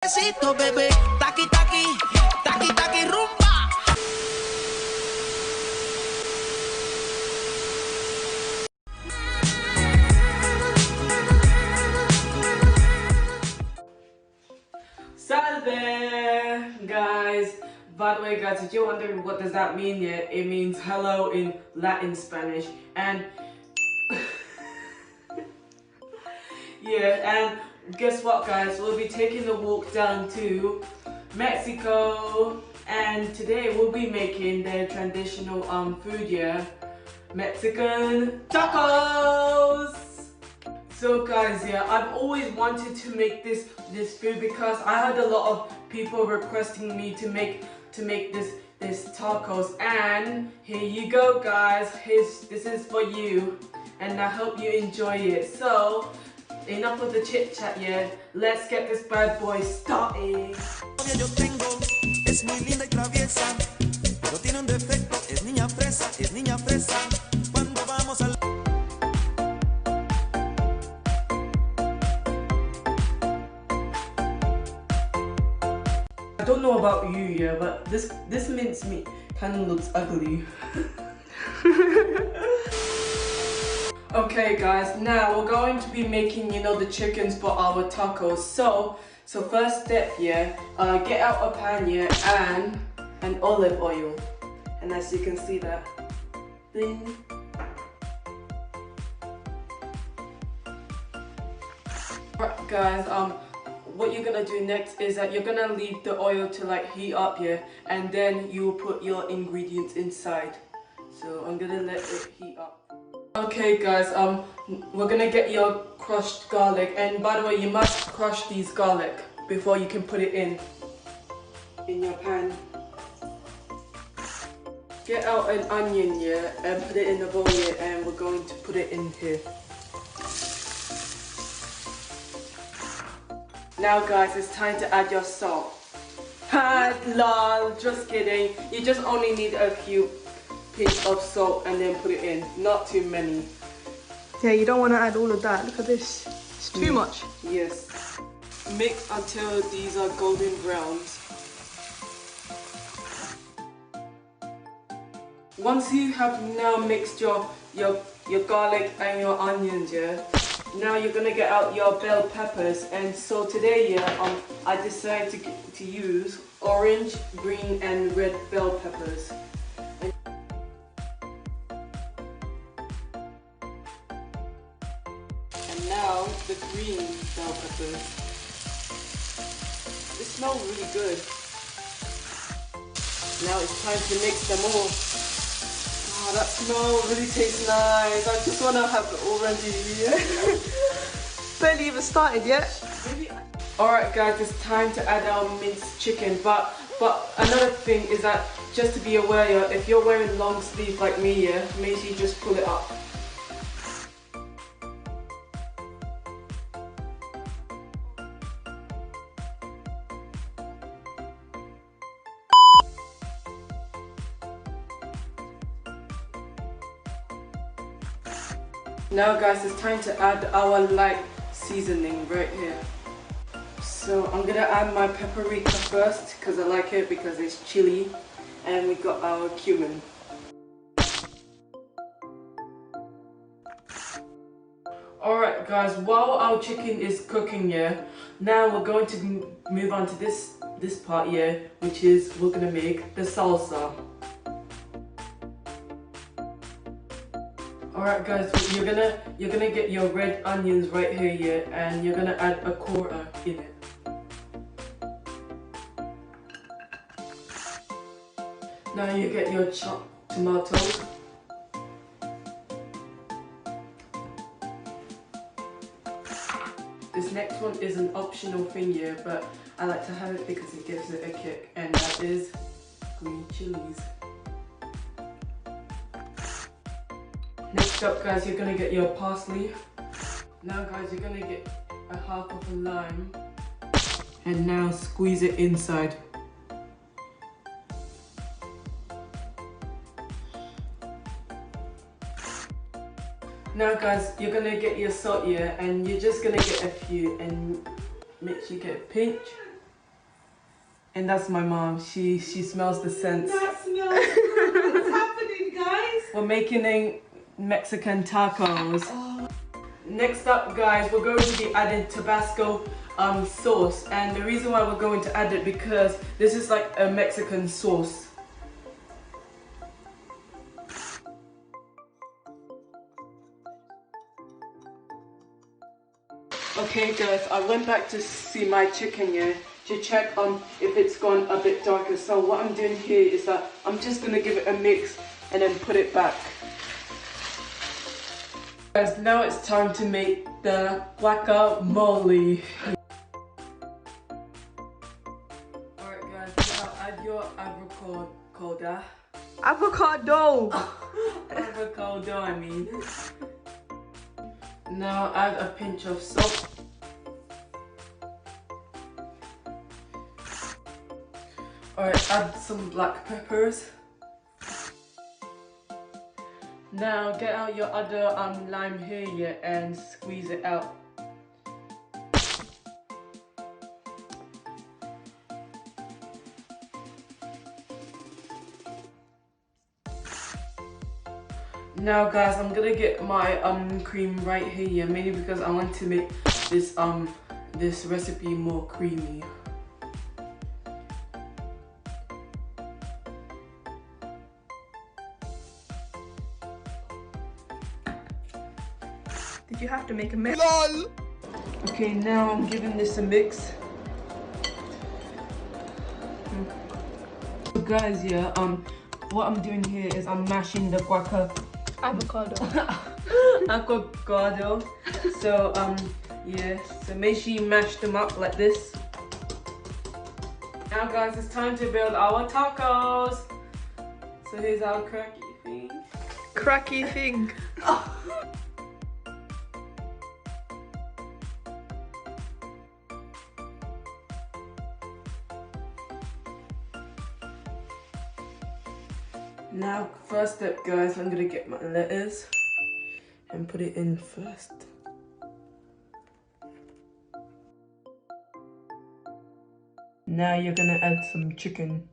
Besito, bebé, taqui taqui, taqui taqui rumba. Salve, guys. By the way, guys, if you're wondering what does that mean yet, it means hello in Latin Spanish. And yeah, and guess what, guys? We'll be taking a walk down to Mexico, and today we'll be making their traditional food, yeah, Mexican tacos. So guys, yeah, I've always wanted to make this food because I had a lot of people requesting me to make this tacos, and here you go, guys. This is for you, and I hope you enjoy it. So enough of the chit chat, yeah. Let's get this bad boy started. Yo tengo, es muy linda y traviesa, pero tiene un defecto, es niña fresa, es niña fresa. Cuando vamos al I don't know about you, yeah, but this mince meat kind of looks ugly. Okay, guys, now we're going to be making, you know, the chickens for our tacos. So first step, yeah, get out a pan, yeah, and olive oil, and as you can see that, ding. Right, guys, what you're gonna do next is that you're gonna leave the oil to like heat up, yeah, and then you will put your ingredients inside. So I'm gonna let it heat up. Okay, guys, we're gonna get your crushed garlic, and by the way, you must crush these garlic before you can put it in your pan. Get out an onion, yeah, and put it in the bowl, yeah, and we're going to put it in here. Now, guys, it's time to add your salt. Ha, lol, just kidding. You just only need a few pinch of salt and then put it in, not too many. Yeah, you don't want to add all of that. Look at this. It's too much. Yes. Mix until these are golden browns. Once you have now mixed your garlic and your onions, yeah, now you're gonna get out your bell peppers. And so today, yeah, I decided to use orange, green, and red bell peppers. And now the green bell peppers. They smell really good. Now it's time to mix them all. Oh, that smell really tastes nice. I just want to have it already. Barely even started yet. Alright, guys, it's time to add our minced chicken. But another thing is that just to be aware, yeah, if you're wearing long sleeve like me, yeah, make sure you just pull it up. Now, guys, it's time to add our light seasoning right here. So I'm gonna add my paprika first because I like it because it's chili, and we got our cumin. Alright, guys, while our chicken is cooking, yeah, now we're going to move on to this part, yeah, which is we're gonna make the salsa. Alright, guys, you're gonna get your red onions right here, yeah, and you're gonna add a quarter in it. Now you get your chopped tomatoes. This next one is an optional thing, yeah, but I like to have it because it gives it a kick, and that is green chilies. Next up, guys, you're gonna get your parsley. Now, guys, you're gonna get a half of a lime, and now squeeze it inside. Now, guys, you're gonna get your salt, yeah, and you're just gonna get a few, and make sure you get a pinch And that's my mom. She smells the scents. That smells good. What's happening, guys? We're making Mexican tacos. Oh. Next up, guys, we're going to be adding Tabasco sauce. And the reason why we're going to add it because this is like a Mexican sauce. Okay guys, I went back to see my chicken here to check if it's gone a bit darker. So what I'm doing here is that I'm just gonna give it a mix and then put it back. Guys, now it's time to make the guacamole. Alright guys, now add your avocado. Avocado. Avocado, I mean. Now add a pinch of salt. Alright, add some black peppers. Now get out your other lime here and squeeze it out. Now guys, I'm gonna get my cream right here, mainly because I want to make this this recipe more creamy. Did you have to make a mix? LOL! Okay, now I'm giving this a mix. So guys, yeah, what I'm doing here is I'm mashing the Avocado. avocado. So yeah, so make sure you mash them up like this. Now guys, it's time to build our tacos. So here's our cracky thing. Cracky thing. Now, first step guys, I'm gonna get my lettuce and put it in first. Now you're gonna add some chicken.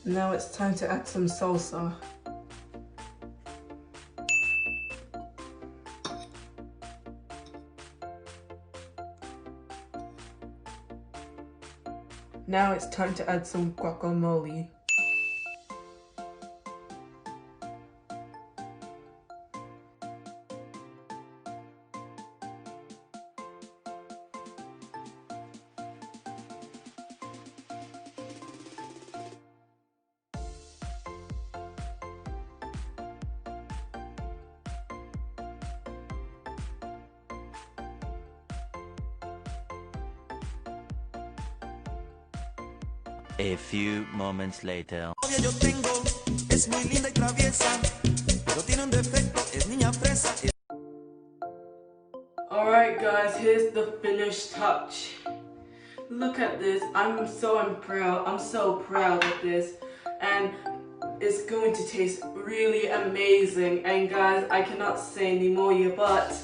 Now it's time to add some salsa. Now it's time to add some guacamole. A few moments later. Novia yo tengo, es muy linda y traviesa, pero tiene un defecto, es niña fresa. Alright guys, here's the finished touch. Look at this, I'm so proud of this, and it's going to taste really amazing. And guys, I cannot say any more here, but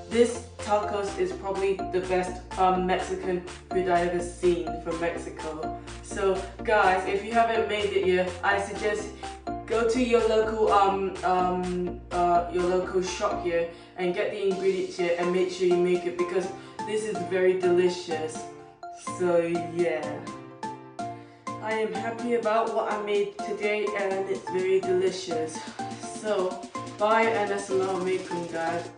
this tacos is probably the best Mexican food I ever seen from Mexico. So guys, if you haven't made it yet, I suggest go to your local shop here and get the ingredients here and make sure you make it, because this is very delicious. So yeah, I am happy about what I made today and it's very delicious. So bye and assalamu alaikum guys.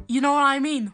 You know what I mean?